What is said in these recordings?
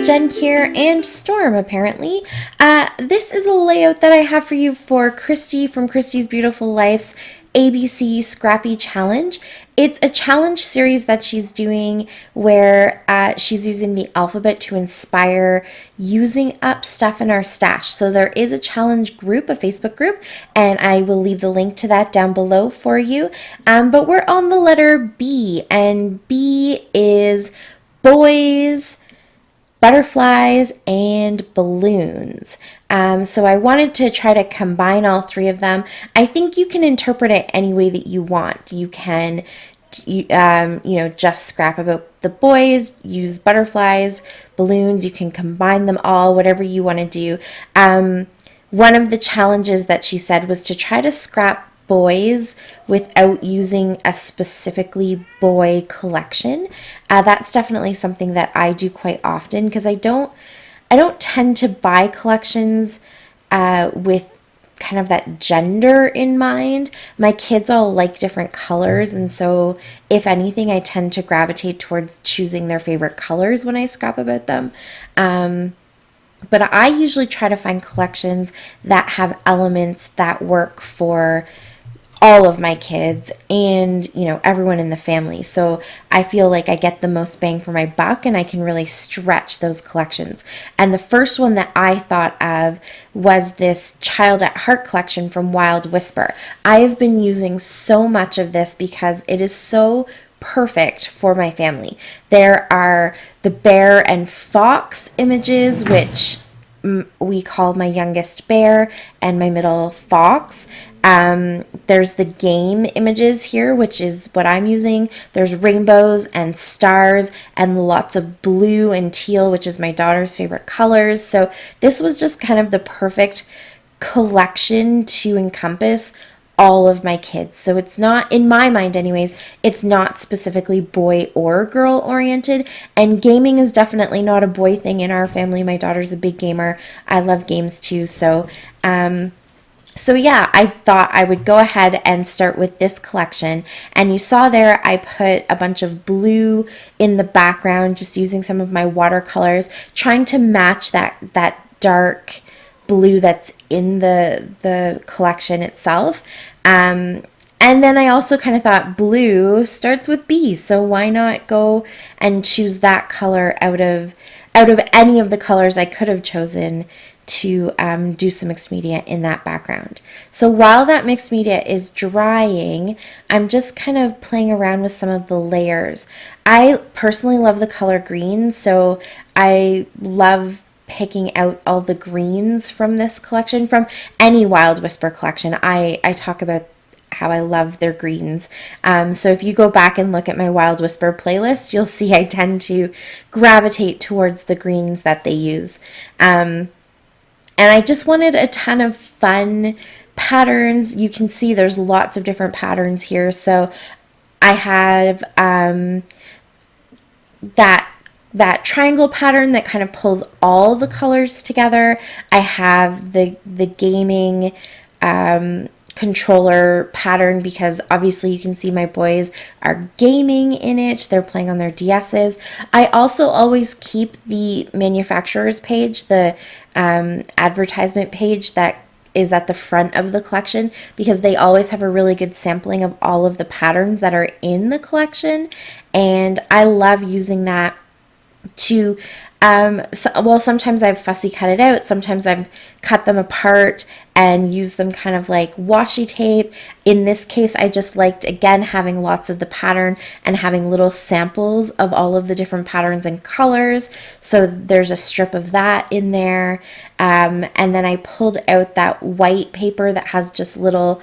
Jen here, and Storm apparently. This is a layout that I have for you for Christy from Christy's Beautiful Life's ABC Scrappy Challenge. It's a challenge series that she's doing where she's using the alphabet to inspire using up stuff in our stash. So there is a challenge group, a Facebook group, and I will leave the link to that down below for you. But we're on the letter B, and B is boys, butterflies, and balloons. So I wanted to try to combine all three of them. I think you can interpret it any way that you want. You can, just scrap about the boys, use butterflies, balloons. You can combine them all, whatever you want to do. One of the challenges that she said was to try to scrap boys without using a specifically boy collection. That's definitely something that I do quite often because I don't tend to buy collections with kind of that gender in mind. My kids all like different colors, and so if anything, I tend to gravitate towards choosing their favorite colors when I scrap about them. But I usually try to find collections that have elements that work for all of my kids and, everyone in the family. So I feel like I get the most bang for my buck and I can really stretch those collections. And the first one that I thought of was this Child at Heart collection from Wild Whisper. I have been using so much of this because it is so perfect for my family. There are the bear and fox images, which we call my youngest bear and my middle fox. There's the game images here, which is what I'm using. There's rainbows and stars and lots of blue and teal, which is my daughter's favorite colors. So this was just kind of the perfect collection to encompass all of my kids. So it's not, in my mind anyways, it's not specifically boy or girl oriented, and gaming is definitely not a boy thing in our family. My daughter's a big gamer. I love games too. So yeah, I thought I would go ahead and start with this collection. And you saw there I put a bunch of blue in the background, just using some of my watercolors, trying to match that dark blue that's in the collection itself. And then I also kind of thought blue starts with B, so why not go and choose that color out of any of the colors I could have chosen to do some mixed media in that background. So while that mixed media is drying, I'm just kind of playing around with some of the layers. I personally love the color green, so I love picking out all the greens from this collection, from any Wild Whisper collection. I talk about how I love their greens. So if you go back and look at my Wild Whisper playlist, you'll see I tend to gravitate towards the greens that they use. And I just wanted a ton of fun patterns. You can see there's lots of different patterns here. So I have that triangle pattern that kind of pulls all the colors together. I have the gaming controller pattern because obviously you can see my boys are gaming in it. They're playing on their DS's. I also always keep the manufacturer's page, the advertisement page that is at the front of the collection, because they always have a really good sampling of all of the patterns that are in the collection. And I love using that to sometimes I've fussy cut it out, sometimes I've cut them apart and used them kind of like washi tape. In this case, I just liked, again, having lots of the pattern and having little samples of all of the different patterns and colors. So there's a strip of that in there, and then I pulled out that white paper that has just little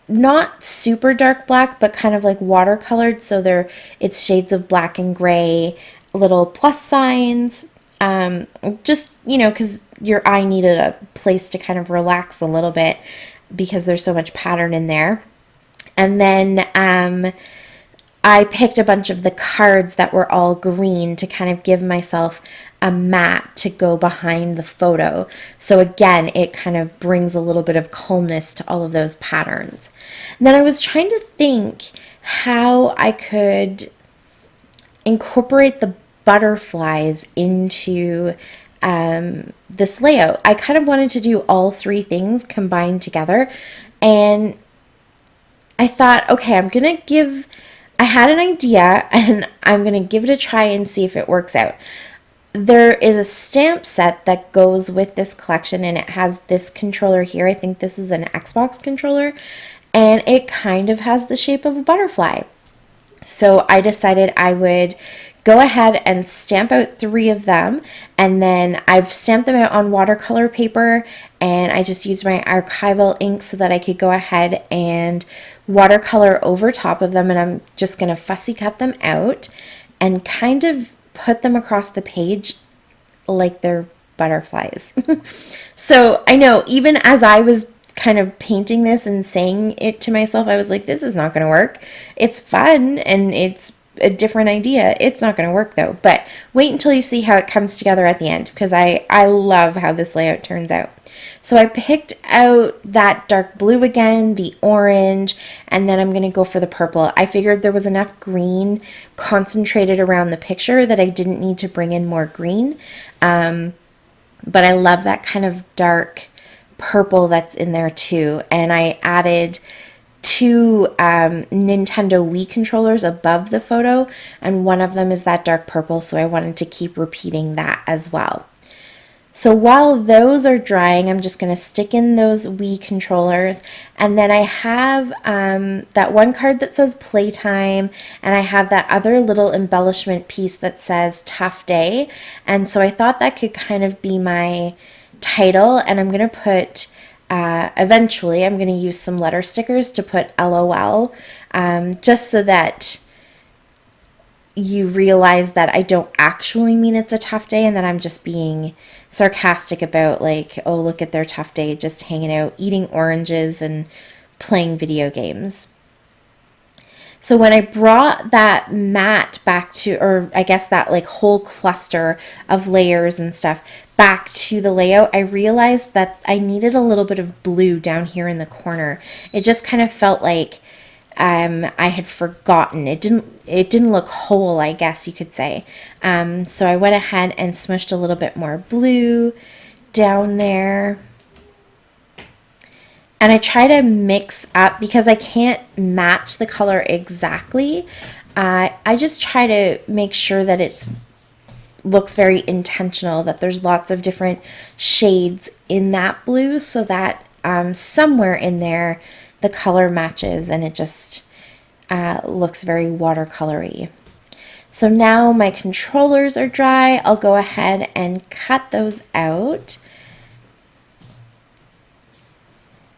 not super dark black, but kind of like watercolored, so it's shades of black and gray, little plus signs, just, because your eye needed a place to kind of relax a little bit because there's so much pattern in there. And then I picked a bunch of the cards that were all green to kind of give myself a mat to go behind the photo. So again, it kind of brings a little bit of calmness to all of those patterns. And then I was trying to think how I could incorporate the butterflies into this layout. I kind of wanted to do all three things combined together, and I thought, okay, I had an idea and I'm going to give it a try and see if it works out. There is a stamp set that goes with this collection, and it has this controller here. I think this is an Xbox controller, and it kind of has the shape of a butterfly. So I decided I would go ahead and stamp out 3 of them, and then I've stamped them out on watercolor paper, and I just used my archival ink so that I could go ahead and watercolor over top of them, and I'm just going to fussy cut them out and kind of put them across the page like they're butterflies. So I know, even as I was kind of painting this and saying it to myself, I was like, this is not going to work. It's fun and it's a different idea. It's not going to work though. But wait until you see how it comes together at the end, because I love how this layout turns out. So I picked out that dark blue again, the orange, and then I'm going to go for the purple. I figured there was enough green concentrated around the picture that I didn't need to bring in more green. But I love that kind of dark purple that's in there too. And I added 2 Nintendo Wii controllers above the photo, and one of them is that dark purple, so I wanted to keep repeating that as well. So while those are drying, I'm just going to stick in those Wii controllers, and then I have that one card that says Playtime, and I have that other little embellishment piece that says Tough Day, and so I thought that could kind of be my title, and I'm going to put eventually I'm going to use some letter stickers to put LOL, just so that you realize that I don't actually mean it's a tough day, and that I'm just being sarcastic about, like, oh, look at their tough day, just hanging out, eating oranges and playing video games. So when I brought that mat back to, or I guess that like whole cluster of layers and stuff back to the layout, I realized that I needed a little bit of blue down here in the corner. It just kind of felt like I had forgotten. It didn't look whole, I guess you could say. So I went ahead and smushed a little bit more blue down there. And I try to mix up, because I can't match the color exactly. I just try to make sure that it looks very intentional, that there's lots of different shades in that blue, so that somewhere in there the color matches and it just looks very watercolory. So now my controllers are dry. I'll go ahead and cut those out.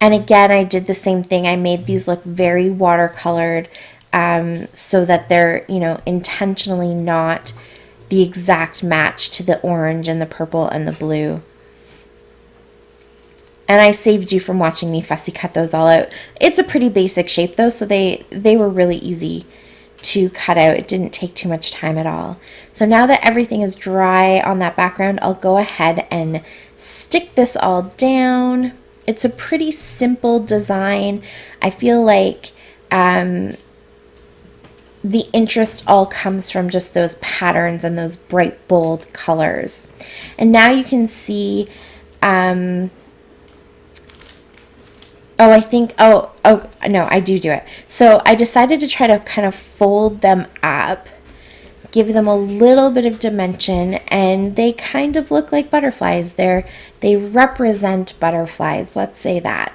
And again, I did the same thing. I made these look very watercolored, so that they're, intentionally not the exact match to the orange and the purple and the blue. And I saved you from watching me fussy cut those all out. It's a pretty basic shape though, so they were really easy to cut out. It didn't take too much time at all. So now that everything is dry on that background, I'll go ahead and stick this all down. It's a pretty simple design. I feel like the interest all comes from just those patterns and those bright, bold colors. And now you can see, no, I do it. So I decided to try to kind of fold them up, give them a little bit of dimension, and they kind of look like butterflies. They represent butterflies, let's say that.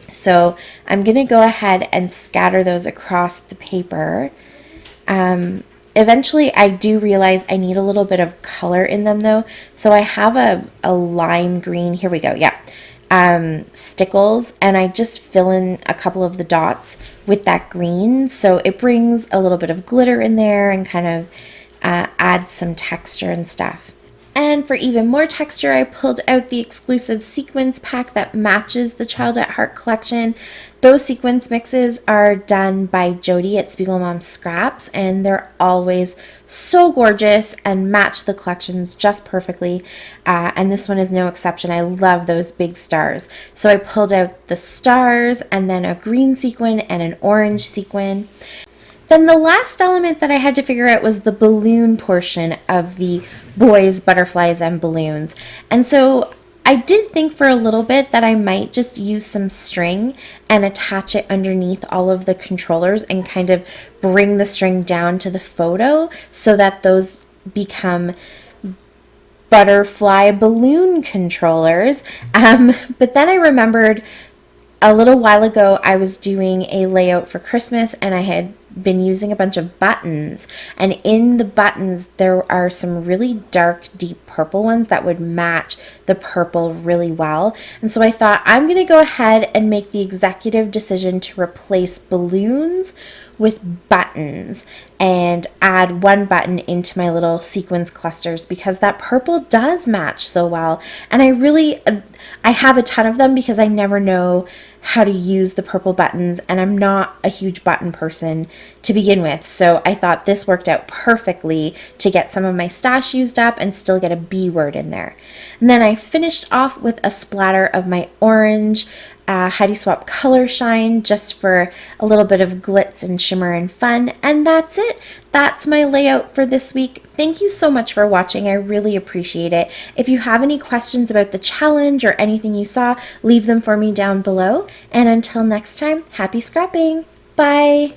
So I'm going to go ahead and scatter those across the paper. Eventually I do realize I need a little bit of color in them though. So I have a lime green, here we go, yeah, stickles, and I just fill in a couple of the dots with that green, so it brings a little bit of glitter in there and kind of adds some texture and stuff. And for even more texture, I pulled out the exclusive sequins pack that matches the Child at Heart collection. Those sequins mixes are done by Jody at KaezMum Scraps, and they're always so gorgeous and match the collections just perfectly. And this one is no exception. I love those big stars. So I pulled out the stars and then a green sequin and an orange sequin. Then the last element that I had to figure out was the balloon portion of the boys, butterflies, and balloons. And so I did think for a little bit that I might just use some string and attach it underneath all of the controllers and kind of bring the string down to the photo so that those become butterfly balloon controllers. But then I remembered a little while ago I was doing a layout for Christmas and I had been using a bunch of buttons, and in the buttons there are some really dark deep purple ones that would match the purple really well. And so I thought I'm going to go ahead and make the executive decision to replace balloons with buttons and add one button into my little sequins clusters because that purple does match so well. And I have a ton of them because I never know how to use the purple buttons, and I'm not a huge button person to begin with. So I thought this worked out perfectly to get some of my stash used up and still get a B word in there. And then I finished off with a splatter of my orange Heidi Swap Color Shine just for a little bit of glitz and shimmer and fun. And that's it. That's my layout for this week. Thank you so much for watching. I really appreciate it. If you have any questions about the challenge or anything you saw, leave them for me down below. And until next time, happy scrapping. Bye.